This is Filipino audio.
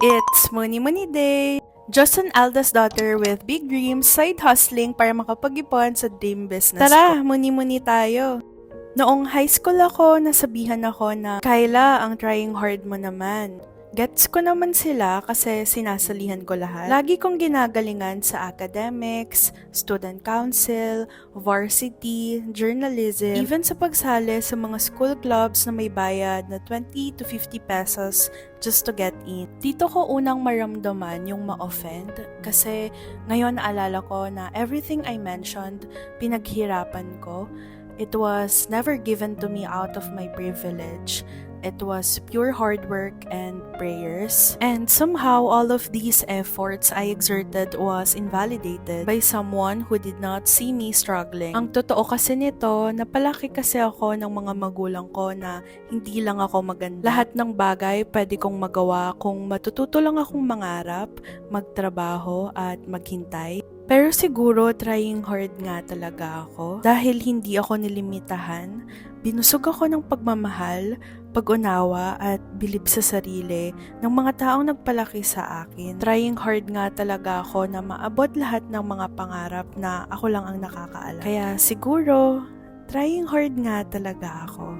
It's Money Money Day! Just an eldest daughter with big dreams, side hustling para makapag-ipon sa dream business Tara, ko. Muni-muni tayo! Noong high school ako, nasabihan ako na, Kyla, ang trying hard mo naman. Gets ko naman sila kasi sinasalihan ko lahat. Lagi kong ginagalingan sa academics, student council, varsity, journalism, even sa pagsali sa mga school clubs na may bayad na 20 to 50 pesos just to get in. Dito ko unang maramdaman yung ma-offend kasi ngayon naalala ko na everything I mentioned, pinaghirapan ko. It was never given to me out of my privilege. It was pure hard work and prayers. And somehow, all of these efforts I exerted was invalidated by someone who did not see me struggling. Ang totoo kasi nito, napalaki kasi ako ng mga magulang ko na hindi lang ako maganda. Lahat ng bagay pwede kong magawa kung matututo lang akong mangarap, magtrabaho at maghintay. Pero siguro trying hard nga talaga ako dahil hindi ako nilimitahan. Binusog ako ng pagmamahal, pag-unawa at bilib sa sarili ng mga taong nagpalaki sa akin. Trying hard nga talaga ako na maabot lahat ng mga pangarap na ako lang ang nakakaalam. Kaya siguro, trying hard nga talaga ako.